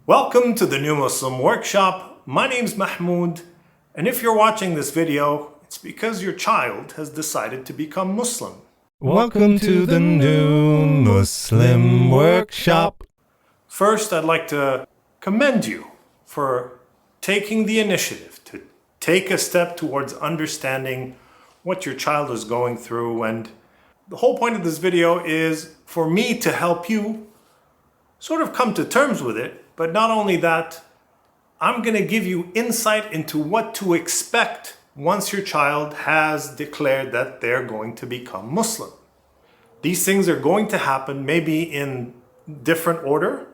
Welcome to the New Muslim Workshop. My name's Mahmoud, and if you're watching this video, it's because your child has decided to become Muslim. Welcome to the New Muslim Workshop. First, I'd like to commend you for taking the initiative to take a step towards understanding what your child is going through. And the whole point of this video is for me to help you sort of come to terms with it. But not only that, I'm going to give you insight into what to expect once your child has declared that they're going to become Muslim. These things are going to happen, maybe in different order.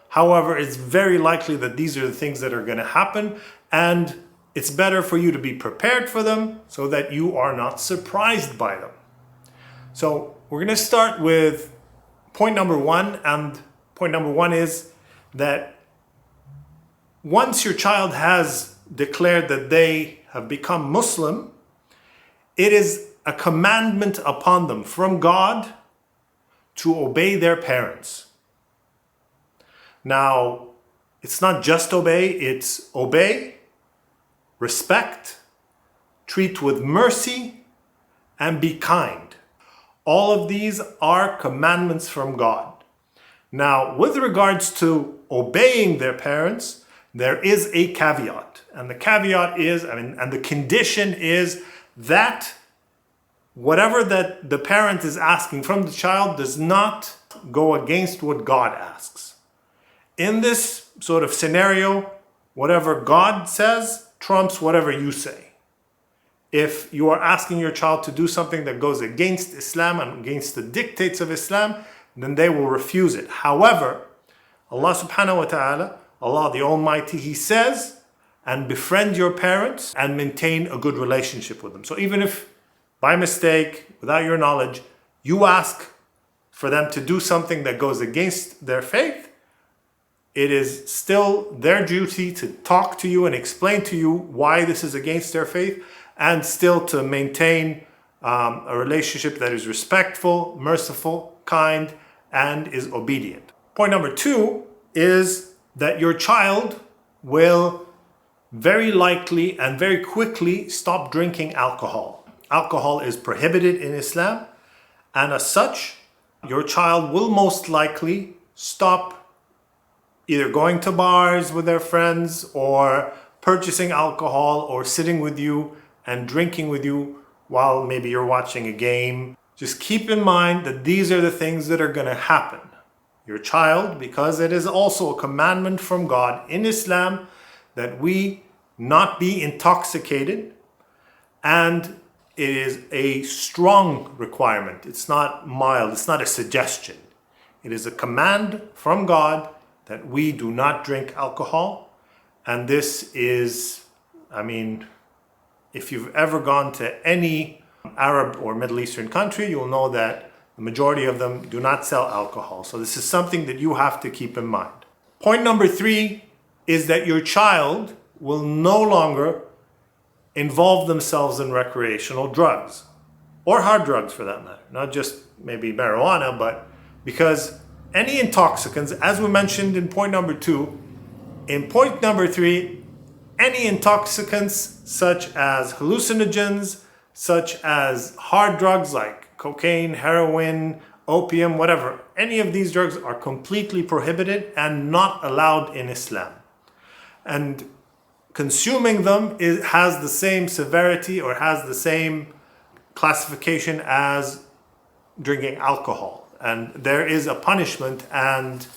However, it's very likely that these are the things that are going to happen, and it's better for you to be prepared for them so that you are not surprised by them. So we're going to start with point number one, and point number one is that once your child has declared that they have become Muslim, it is a commandment upon them from God to obey their parents. Now, it's not just obey, it's obey, respect, treat with mercy, and be kind. All of these are commandments from God. Now, with regards to obeying their parents, there is a caveat. And the caveat is, and the condition is that whatever that the parent is asking from the child does not go against what God asks. In this sort of scenario, whatever God says trumps whatever you say. If you are asking your child to do something that goes against Islam and against the dictates of Islam, then they will refuse it. However, Allah subhanahu wa ta'ala, Allah the Almighty, He says, and befriend your parents and maintain a good relationship with them. So even if by mistake, without your knowledge, you ask for them to do something that goes against their faith, it is still their duty to talk to you and explain to you why this is against their faith, and still to maintain a relationship that is respectful, merciful, kind, and is obedient. Point number two is that your child will very likely and very quickly stop drinking alcohol. Alcohol is prohibited in Islam, and as such, your child will most likely stop either going to bars with their friends or purchasing alcohol or sitting with you and drinking with you while maybe you're watching a game. Just keep in mind that these are the things that are going to happen. Your child, because it is also a commandment from God in Islam that we not be intoxicated, and it is a strong requirement. It's not mild, it's not a suggestion. It is a command from God that we do not drink alcohol. And this is, if you've ever gone to any Arab or Middle Eastern country, you'll know that the majority of them do not sell alcohol. So this is something that you have to keep in mind. Point number three is that your child will no longer involve themselves in recreational drugs, or hard drugs for that matter, not just maybe marijuana, but because any intoxicants, as we mentioned in point number two, in point number three, any intoxicants such as hallucinogens, such as hard drugs like cocaine, heroin, opium, whatever, any of these drugs are completely prohibited and not allowed in Islam. And consuming them has the same severity or has the same classification as drinking alcohol. And there is a punishment, and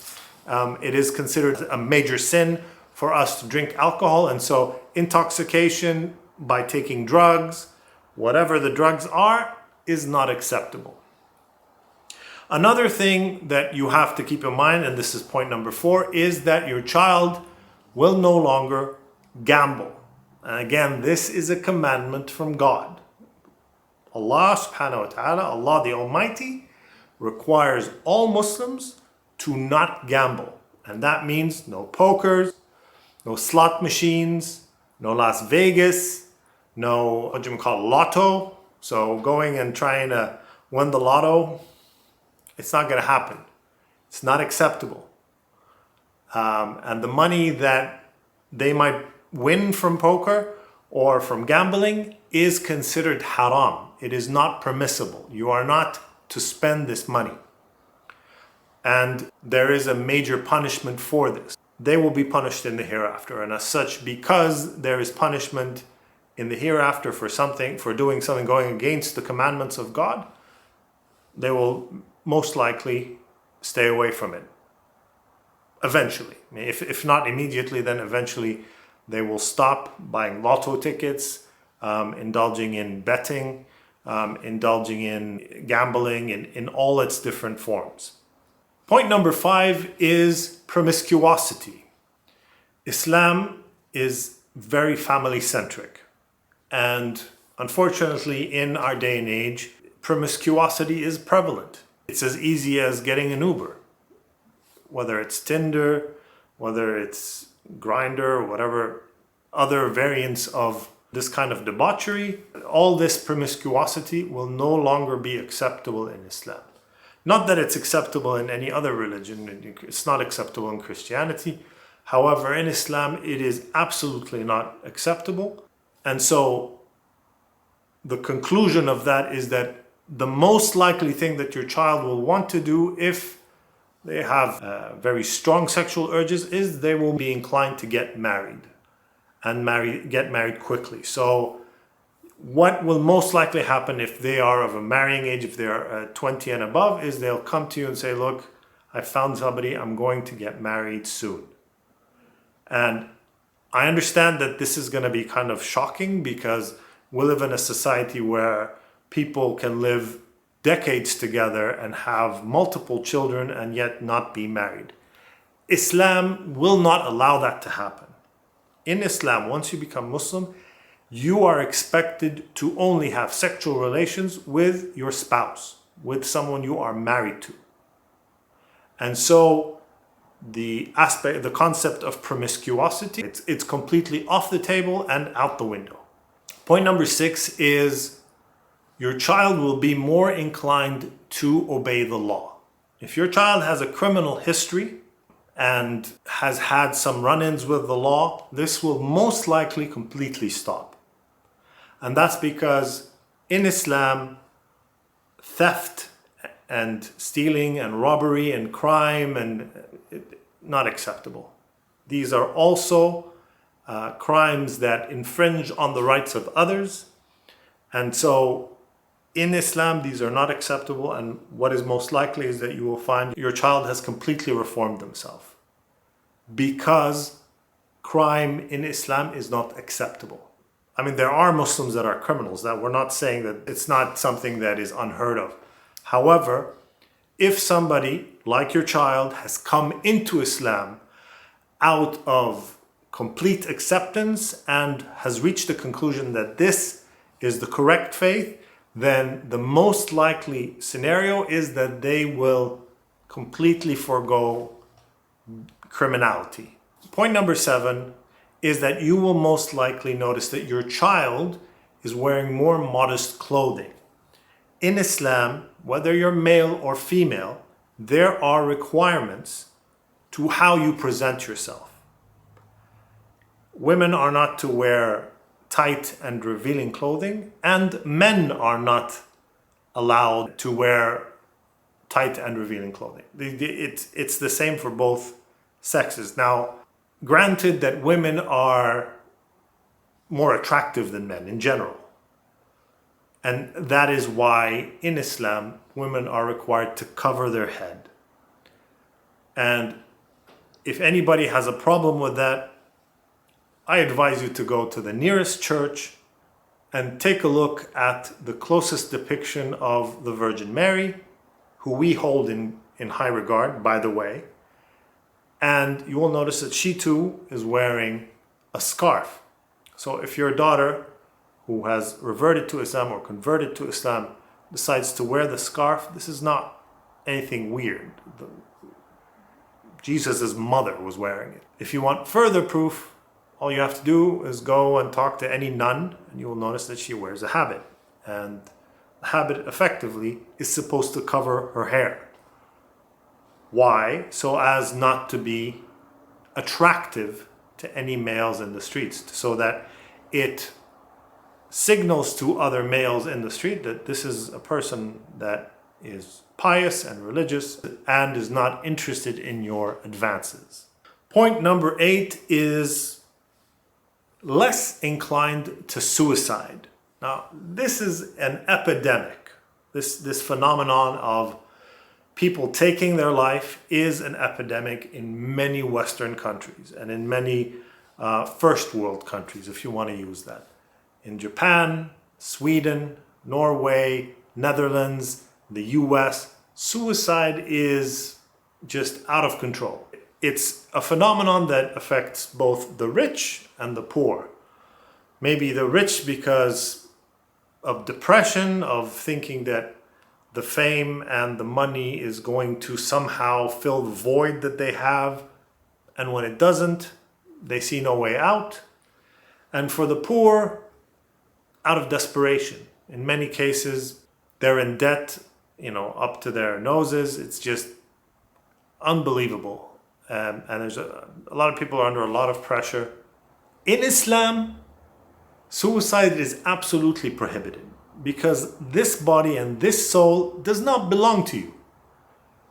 it is considered a major sin for us to drink alcohol. And so intoxication by taking drugs, whatever the drugs are, is not acceptable. Another thing that you have to keep in mind, and this is point number four, is that your child will no longer gamble. And again, this is a commandment from God. Allah subhanahu wa ta'ala, Allah the Almighty, requires all Muslims to not gamble. And that means no pokers, no slot machines, no Las Vegas, no, lotto. So going and trying to win the lotto, it's not going to happen. It's not acceptable. And the money that they might win from poker or from gambling is considered haram. It is not permissible. You are not to spend this money. And there is a major punishment for this. They will be punished in the hereafter. And as such, because there is punishment in the hereafter for doing something going against the commandments of God, they will most likely stay away from it. Eventually. If not immediately, then eventually they will stop buying lotto tickets, indulging in betting, indulging in gambling in all its different forms. Point number 5 is promiscuity. Islam is very family-centric. And unfortunately, in our day and age, promiscuity is prevalent. It's as easy as getting an Uber. Whether it's Tinder, whether it's Grindr, or whatever other variants of this kind of debauchery, all this promiscuity will no longer be acceptable in Islam. Not that it's acceptable in any other religion, it's not acceptable in Christianity. However, in Islam, it is absolutely not acceptable. And so the conclusion of that is that the most likely thing that your child will want to do if they have very strong sexual urges is they will be inclined to get married and get married quickly. So what will most likely happen if they are of a marrying age, if they are 20 and above, is they'll come to you and say, look, I found somebody, I'm going to get married soon. And I understand that this is going to be kind of shocking because we live in a society where people can live decades together and have multiple children and yet not be married. Islam will not allow that to happen. In Islam, once you become Muslim, you are expected to only have sexual relations with your spouse, with someone you are married to. And so the concept of promiscuity, it's completely off the table and out the window. Point number 6 is your child will be more inclined to obey the law. If your child has a criminal history and has had some run-ins with the law, this will most likely completely stop. And that's because in Islam, theft and stealing and robbery and crime and not acceptable. These are also crimes that infringe on the rights of others. And so in Islam, these are not acceptable. And what is most likely is that you will find your child has completely reformed themselves because crime in Islam is not acceptable. I mean, there are Muslims that are criminals. That we're not saying that it's not something that is unheard of. However, if somebody like your child has come into Islam out of complete acceptance and has reached the conclusion that this is the correct faith, then the most likely scenario is that they will completely forego criminality. Point number 7 is that you will most likely notice that your child is wearing more modest clothing. In Islam, whether you're male or female, there are requirements to how you present yourself. Women are not to wear tight and revealing clothing, and men are not allowed to wear tight and revealing clothing. It's the same for both sexes. Now, granted that women are more attractive than men in general. And that is why in Islam, women are required to cover their head. And if anybody has a problem with that, I advise you to go to the nearest church and take a look at the closest depiction of the Virgin Mary, who we hold in high regard, by the way. And you will notice that she too is wearing a scarf. So if your daughter, who has reverted to Islam or converted to Islam, decides to wear the scarf, this is not anything weird. Jesus' mother was wearing it. If you want further proof, all you have to do is go and talk to any nun, and you will notice that she wears a habit. And the habit effectively is supposed to cover her hair. Why? So as not to be attractive to any males in the streets, so that it signals to other males in the street that this is a person that is pious and religious and is not interested in your advances. Point number 8 is less inclined to suicide. Now, this is an epidemic. This phenomenon of people taking their life is an epidemic in many Western countries and in many first world countries, if you want to use that. In Japan, Sweden, Norway, Netherlands, the US, suicide is just out of control. It's a phenomenon that affects both the rich and the poor. Maybe the rich because of depression, of thinking that the fame and the money is going to somehow fill the void that they have, and when it doesn't, they see no way out. And for the poor, out of desperation. In many cases, they're in debt, up to their noses. It's just unbelievable. And there's a lot of people are under a lot of pressure. In Islam, suicide is absolutely prohibited because this body and this soul does not belong to you.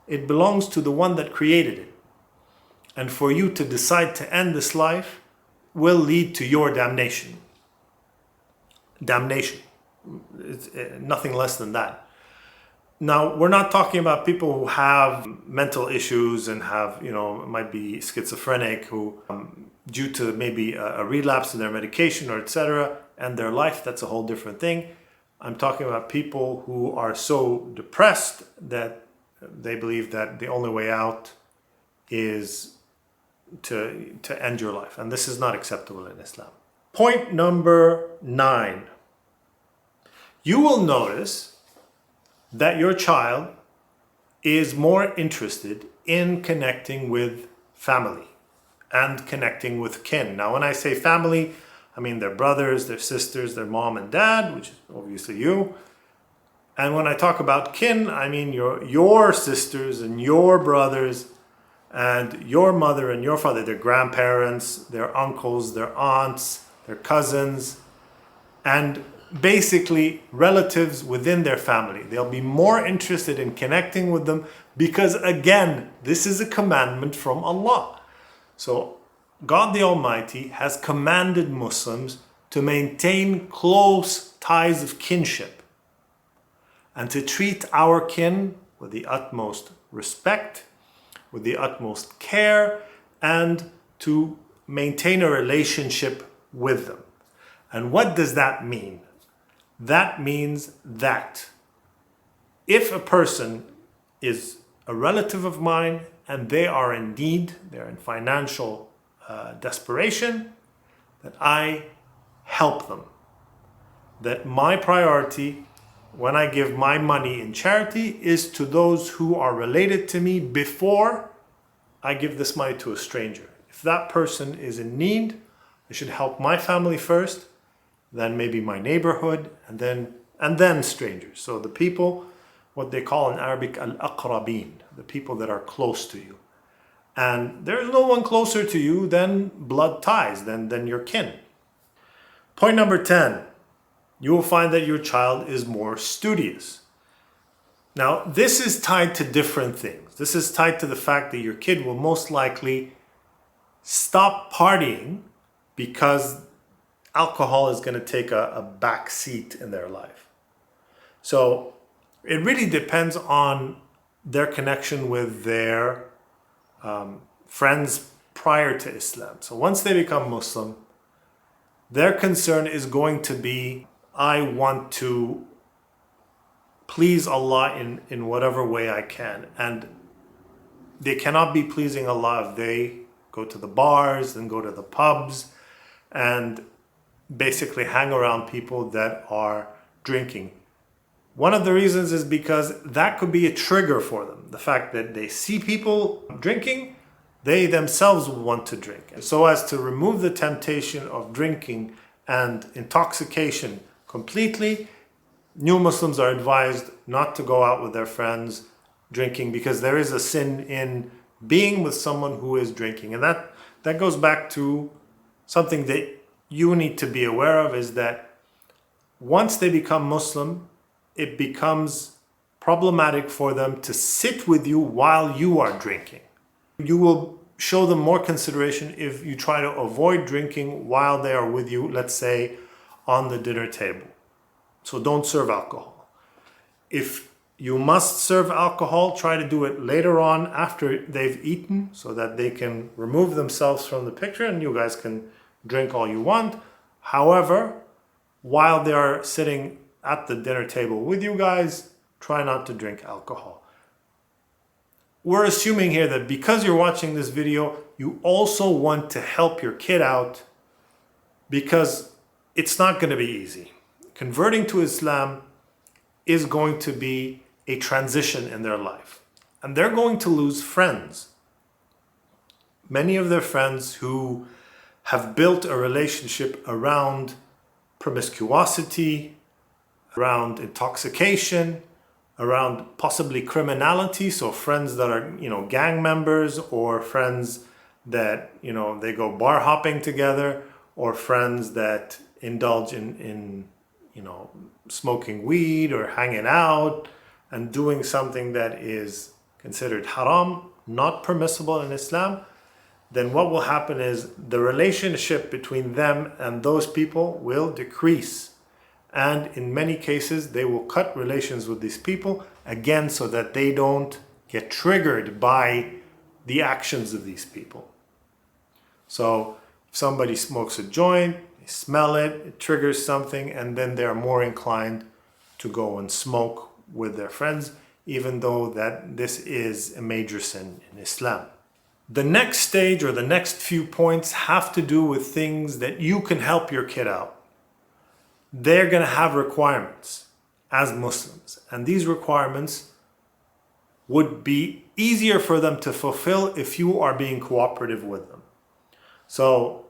It belongs to the one that created it. And for you to decide to end this life will lead to your damnation. Damnation. It's nothing less than that. Now, we're not talking about people who have mental issues and have, might be schizophrenic, who, due to maybe a relapse in their medication or etc., end their life. That's a whole different thing. I'm talking about people who are so depressed that they believe that the only way out is to end your life. And this is not acceptable in Islam. Point number 9. You will notice that your child is more interested in connecting with family and connecting with kin. Now, when I say family, I mean their brothers, their sisters, their mom and dad, which is obviously you. And when I talk about kin, I mean your sisters and your brothers and your mother and your father, their grandparents, their uncles, their aunts, their cousins, and basically relatives within their family. They'll be more interested in connecting with them because, again, this is a commandment from Allah. So God the Almighty has commanded Muslims to maintain close ties of kinship and to treat our kin with the utmost respect, with the utmost care, and to maintain a relationship with them. And what does that mean? That means that if a person is a relative of mine and they are in need, they're in financial desperation, that I help them. That my priority when I give my money in charity is to those who are related to me before I give this money to a stranger. If that person is in need, I should help my family first, then maybe my neighborhood, and then strangers. So the people, what they call in Arabic al-aqrabin, the people that are close to you. And there's no one closer to you than blood ties, than your kin. Point number 10, you will find that your child is more studious. Now, this is tied to different things. This is tied to the fact that your kid will most likely stop partying because alcohol is going to take a back seat in their life. So it really depends on their connection with their friends prior to Islam. So once they become Muslim, their concern is going to be, I want to please Allah in whatever way I can. And they cannot be pleasing Allah if they go to the bars and go to the pubs and basically hang around people that are drinking. One of the reasons is because that could be a trigger for them. The fact that they see people drinking, they themselves want to drink. And so as to remove the temptation of drinking and intoxication completely, new Muslims are advised not to go out with their friends drinking, because there is a sin in being with someone who is drinking. And that that goes back to something that you need to be aware of, is that once they become Muslim, it becomes problematic for them to sit with you while you are drinking. You will show them more consideration if you try to avoid drinking while they are with you, let's say on the dinner table. So don't serve alcohol. If you must serve alcohol, try to do it later on after they've eaten so that they can remove themselves from the picture and you guys can drink all you want. However, while they are sitting at the dinner table with you guys, try not to drink alcohol. We're assuming here that because you're watching this video, you also want to help your kid out, because it's not going to be easy. Converting to Islam is going to be a transition in their life, and they're going to lose friends. Many of their friends who have built a relationship around promiscuity, around intoxication, around possibly criminality, so friends that are, gang members, or friends that, they go bar hopping together, or friends that indulge in smoking weed or hanging out and doing something that is considered haram, not permissible in Islam, then what will happen is the relationship between them and those people will decrease. And in many cases, they will cut relations with these people, again, so that they don't get triggered by the actions of these people. So if somebody smokes a joint, they smell it, it triggers something, and then they're more inclined to go and smoke with their friends, even though that this is a major sin in Islam. The next stage, or the next few points, have to do with things that you can help your kid out. They're going to have requirements as Muslims, and these requirements would be easier for them to fulfill if you are being cooperative with them. So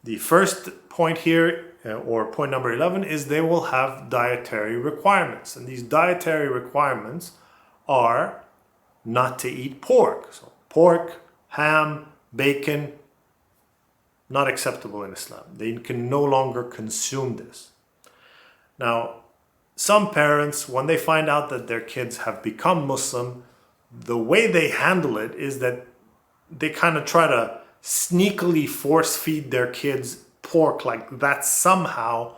the first point here, or point number 11, is they will have dietary requirements, and these dietary requirements are not to eat pork. So pork, ham, bacon, not acceptable in Islam. They can no longer consume this. Now, some parents, when they find out that their kids have become Muslim, the way they handle it is that they kind of try to sneakily force feed their kids pork, like that's somehow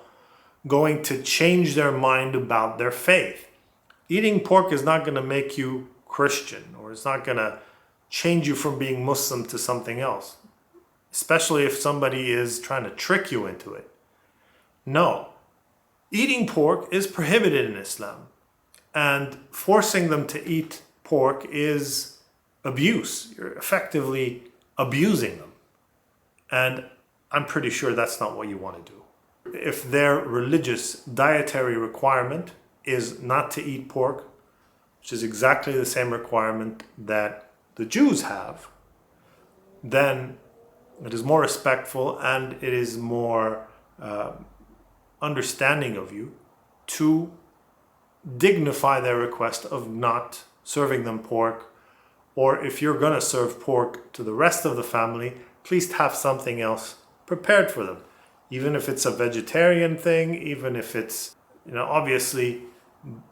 going to change their mind about their faith. Eating pork is not going to make you Christian, or it's not going to change you from being Muslim to something else, especially if somebody is trying to trick you into it. No, eating pork is prohibited in Islam, and forcing them to eat pork is abuse. You're effectively abusing them, and I'm pretty sure that's not what you want to do. If their religious dietary requirement is not to eat pork, which is exactly the same requirement that the Jews have, then it is more respectful and it is more understanding of you to dignify their request of not serving them pork. Or if you're going to serve pork to the rest of the family, please have something else prepared for them. Even if it's a vegetarian thing, even if it's, obviously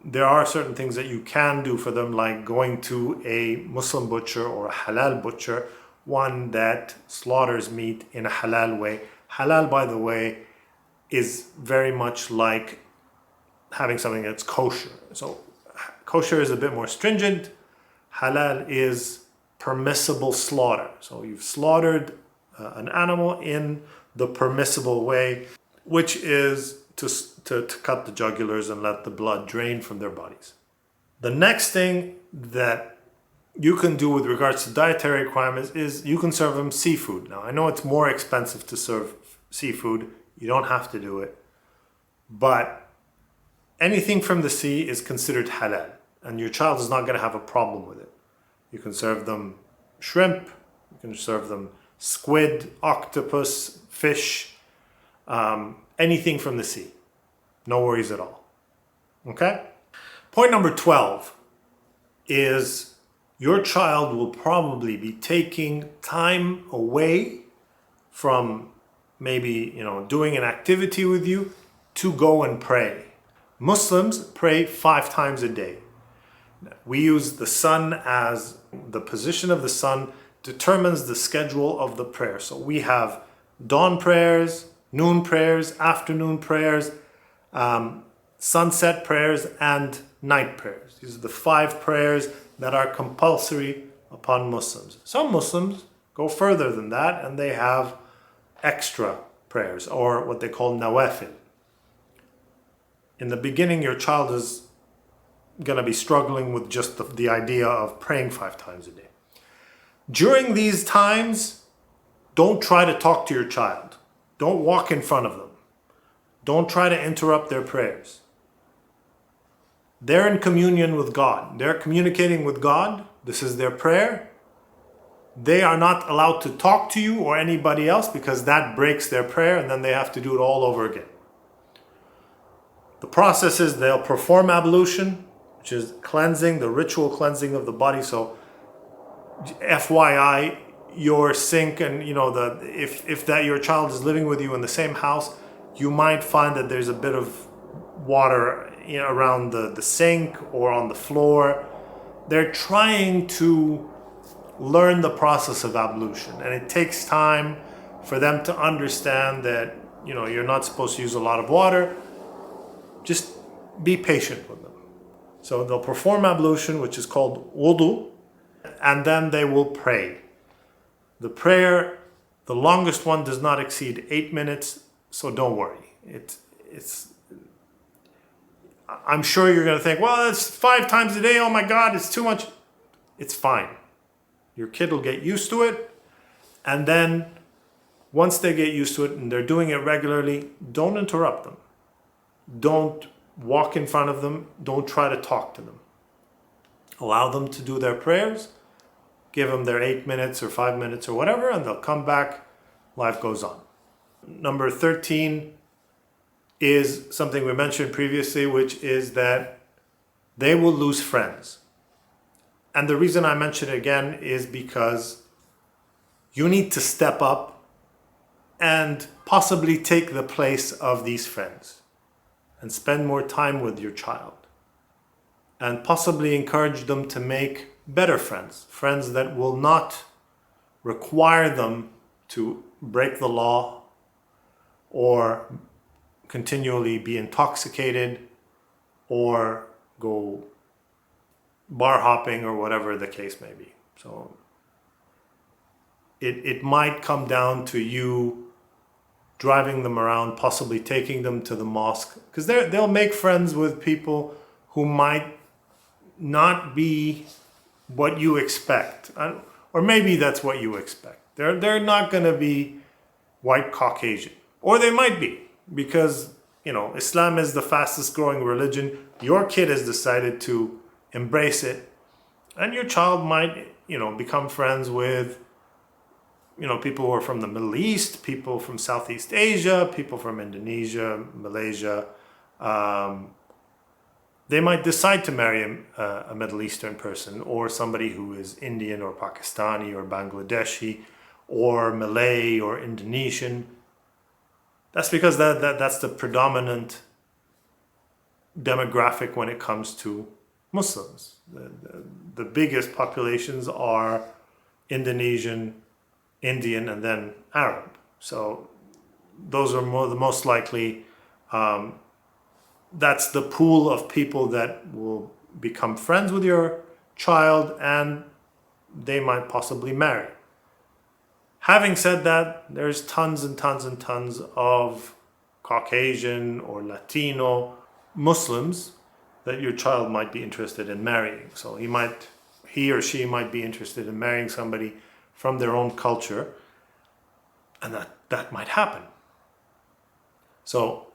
there are certain things that you can do for them, like going to a Muslim butcher or a halal butcher, one that slaughters meat in a halal way. Halal, by the way, is very much like having something that's kosher. So kosher is a bit more stringent. Halal is permissible slaughter. So you've slaughtered an animal in the permissible way, which is to cut the jugulars and let the blood drain from their bodies. The next thing that you can do with regards to dietary requirements is you can serve them seafood. Now, I know it's more expensive to serve seafood. You don't have to do it. But anything from the sea is considered halal, and your child is not going to have a problem with it. You can serve them shrimp, you can serve them squid, octopus, fish, anything from the sea. No worries at all. Okay? Point number 12 is your child will probably be taking time away from maybe, doing an activity with you to go and pray. Muslims pray 5 times a day. We use the sun as the position of the sun determines the schedule of the prayer. So we have dawn prayers, noon prayers, afternoon prayers, sunset prayers, and night prayers. These are the 5 prayers that are compulsory upon Muslims. Some Muslims go further than that and they have extra prayers, or what they call nawafil. In the beginning, your child is going to be struggling with just the idea of praying 5 times a day. During these times, don't try to talk to your child. Don't walk in front of them. Don't try to interrupt their prayers. They're in communion with God. They're communicating with God. This is their prayer. They are not allowed to talk to you or anybody else because that breaks their prayer and then they have to do it all over again. The process is they'll perform ablution, which is cleansing, the ritual cleansing of the body. So FYI, your sink and if that your child is living with you in the same house, you might find that there's a bit of water around the sink or on the floor. They're trying to learn the process of ablution, and it takes time for them to understand that you're not supposed to use a lot of water. Just be patient with them. So they'll perform ablution, which is called wudu, and then they will pray. The prayer, the longest one, does not exceed 8 minutes, so don't worry. I'm sure you're going to think, well, it's 5 times a day. Oh my God, it's too much. It's fine. Your kid will get used to it. And then once they get used to it and they're doing it regularly, don't interrupt them. Don't walk in front of them. Don't try to talk to them. Allow them to do their prayers. Give them their 8 minutes or 5 minutes or whatever, and they'll come back. Life goes on. Number 13 is something we mentioned previously, which is that they will lose friends. And the reason I mention it again is because you need to step up and possibly take the place of these friends and spend more time with your child and possibly encourage them to make better friends, friends that will not require them to break the law or continually be intoxicated or go bar hopping or whatever the case may be. So it might come down to you driving them around, possibly taking them to the mosque, because they'll make friends with people who might not be what you expect, or maybe that's what you expect. They're not going to be white Caucasian, or they might be, because Islam is the fastest growing religion. Your kid has decided to embrace it, and your child might become friends with people who are from the Middle East, people from Southeast Asia, people from Indonesia, Malaysia. They might decide to marry a Middle Eastern person, or somebody who is Indian or Pakistani or Bangladeshi or Malay or Indonesian. That's because that's the predominant demographic when it comes to Muslims. The biggest populations are Indonesian, Indian, and then Arab. So those are the most likely. That's the pool of people that will become friends with your child, and they might possibly marry. Having said that, there's tons and tons and tons of Caucasian or Latino Muslims that your child might be interested in marrying. So he or she might be interested in marrying somebody from their own culture, and that might happen. So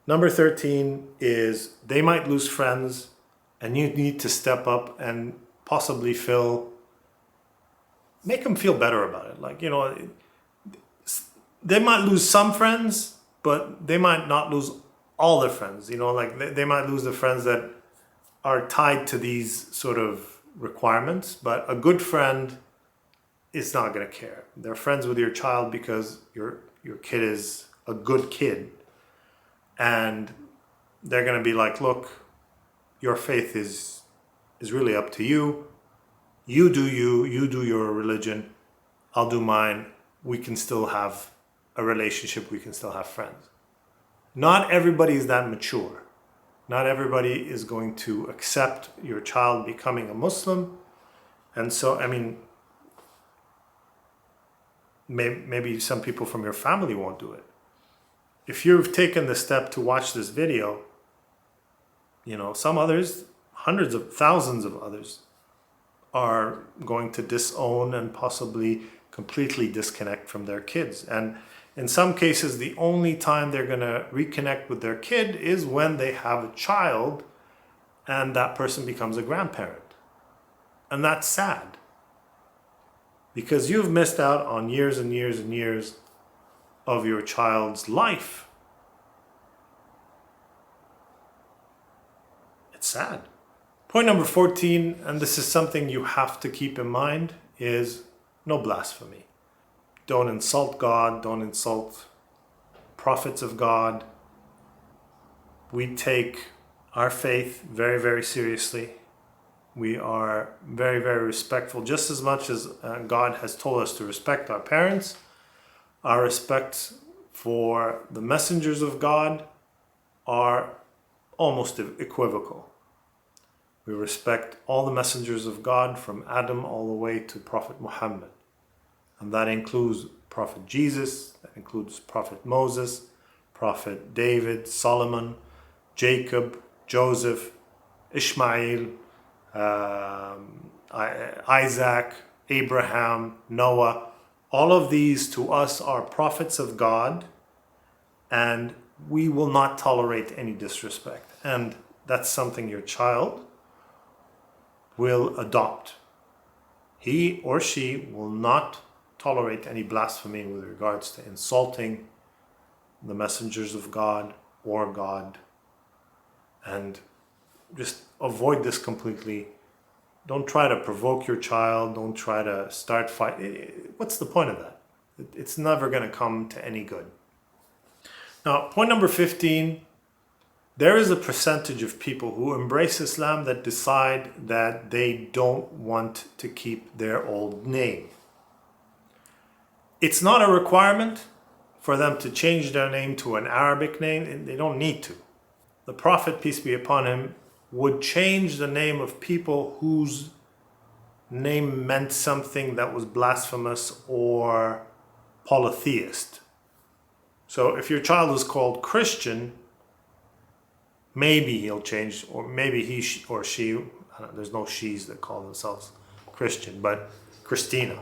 number 13 is they might lose friends, and you need to step up and possibly make them feel better about it. They might lose some friends, but they might not lose all their friends. They might lose the friends that are tied to these sort of requirements, but a good friend is not going to care. They're friends with your child because your kid is a good kid, and they're going to be like, look, your faith is really up to you. You do your religion, I'll do mine. We can still have a relationship, we can still have friends. Not everybody is that mature. Not everybody is going to accept your child becoming a Muslim. And so, I mean, maybe some people from your family won't do it. If you've taken the step to watch this video, some others, hundreds of thousands of others, are going to disown and possibly completely disconnect from their kids. And in some cases, the only time they're going to reconnect with their kid is when they have a child and that person becomes a grandparent. And that's sad, because you've missed out on years and years and years of your child's life. It's sad. Point number 14, and this is something you have to keep in mind, is no blasphemy. Don't insult God, don't insult prophets of God. We take our faith very, very seriously. We are very, very respectful, just as much as God has told us to respect our parents. Our respect for the messengers of God are almost equivocal. We respect all the messengers of God from Adam all the way to Prophet Muhammad. And that includes Prophet Jesus, that includes Prophet Moses, Prophet David, Solomon, Jacob, Joseph, Ishmael, Isaac, Abraham, Noah. All of these to us are prophets of God, and we will not tolerate any disrespect. And that's something your child will adopt. He or she will not tolerate any blasphemy with regards to insulting the messengers of God or God. And just avoid this completely. Don't try to provoke your child. Don't try to start fight. What's the point of that? It's never going to come to any good. Now, point number 15. There is a percentage of people who embrace Islam that decide that they don't want to keep their old name. It's not a requirement for them to change their name to an Arabic name, and they don't need to. The Prophet, peace be upon him, would change the name of people whose name meant something that was blasphemous or polytheist. So if your child is called Christian, maybe he'll change, or maybe he or she, there's no she's that call themselves Christian, but Christina.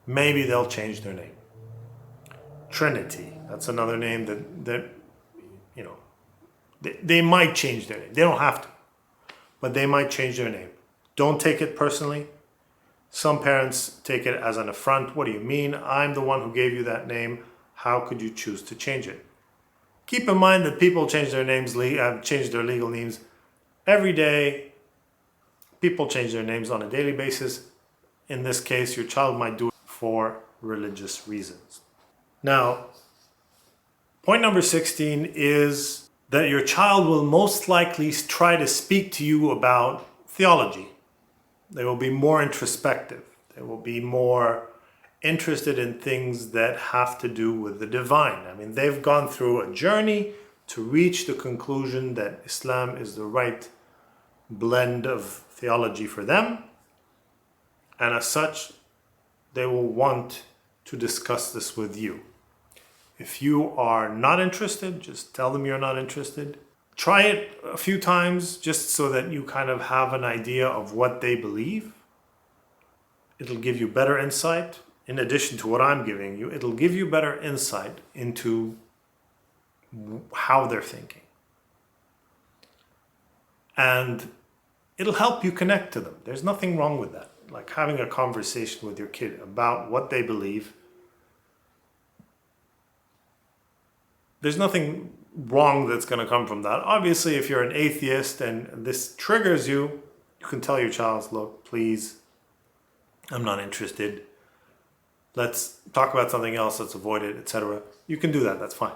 Maybe they'll change their name. Trinity, that's another name that they might change their name. They don't have to, but they might change their name. Don't take it personally. Some parents take it as an affront. What do you mean? I'm the one who gave you that name. How could you choose to change it? Keep in mind that people change their names, change their legal names every day. People change their names on a daily basis. In this case, your child might do it for religious reasons. Now, point number 16 is that your child will most likely try to speak to you about theology. They will be more introspective. They will be more interested in things that have to do with the divine. I mean, they've gone through a journey to reach the conclusion that Islam is the right blend of theology for them. And as such, they will want to discuss this with you. If you are not interested, just tell them you're not interested. Try it a few times just so that you kind of have an idea of what they believe. It'll give you better insight. In addition to what I'm giving you, it'll give you better insight into how they're thinking. And it'll help you connect to them. There's nothing wrong with that. Like having a conversation with your kid about what they believe. There's nothing wrong that's going to come from that. Obviously, if you're an atheist and this triggers you, You can tell your child, look, please, I'm not interested. Let's talk about something else, let's avoid it, etc. You can do that, that's fine.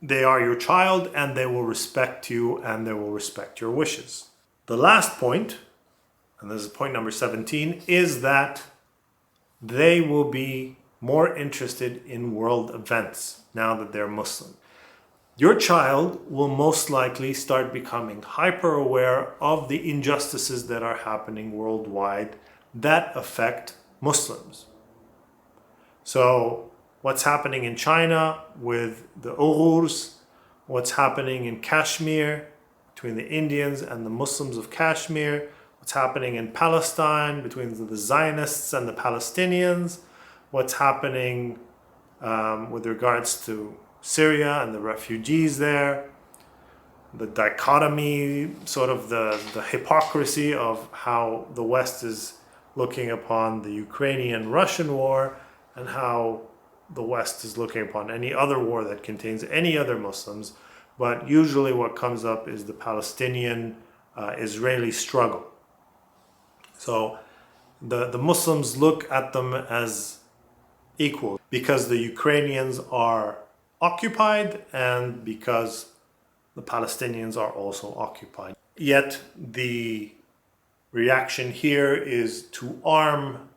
They are your child and they will respect you and they will respect your wishes. The last point, and this is point number 17, is that they will be more interested in world events now that they're Muslim. Your child will most likely start becoming hyper aware of the injustices that are happening worldwide that affect Muslims. So what's happening in China with the Uyghurs, what's happening in Kashmir between the Indians and the Muslims of Kashmir, what's happening in Palestine between the Zionists and the Palestinians, what's happening with regards to Syria and the refugees there, the dichotomy, sort of the hypocrisy of how the West is looking upon the Ukrainian-Russian war and how the West is looking upon any other war that contains any other Muslims. But usually what comes up is the Palestinian-Israeli struggle. So the Muslims look at them as equal because the Ukrainians are occupied and because the Palestinians are also occupied. Yet the reaction here is to arm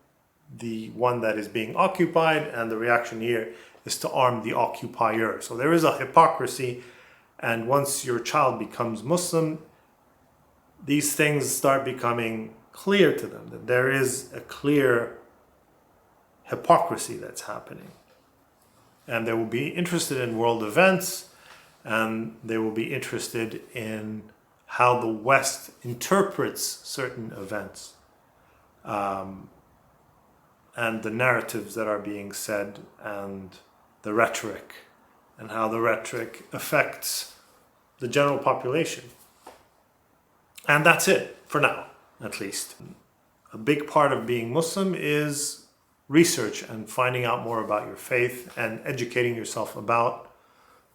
the one that is being occupied, and the reaction here is to arm the occupier. So there is a hypocrisy, and once your child becomes Muslim, these things start becoming clear to them, that there is a clear hypocrisy that's happening. And they will be interested in world events, and they will be interested in how the West interprets certain events, and the narratives that are being said, and the rhetoric, and how the rhetoric affects the general population. And that's it, for now, at least. A big part of being Muslim is research and finding out more about your faith and educating yourself about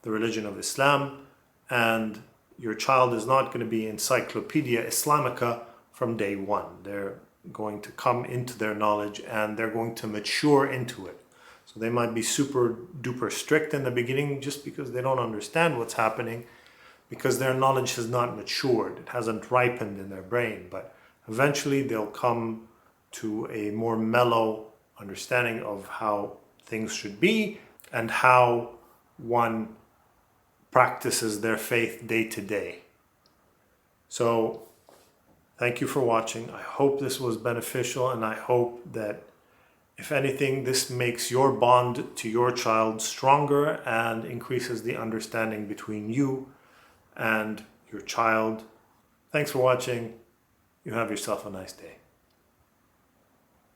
the religion of Islam. And your child is not going to be Encyclopedia Islamica from day one. They're going to come into their knowledge and they're going to mature into it. So they might be super duper strict in the beginning just because they don't understand what's happening, because their knowledge has not matured. It hasn't ripened in their brain. But eventually they'll come to a more mellow understanding of how things should be and how one practices their faith day to day. So thank you for watching. I hope this was beneficial, and I hope that, if anything, this makes your bond to your child stronger and increases the understanding between you and your child. Thanks for watching. You have yourself a nice day.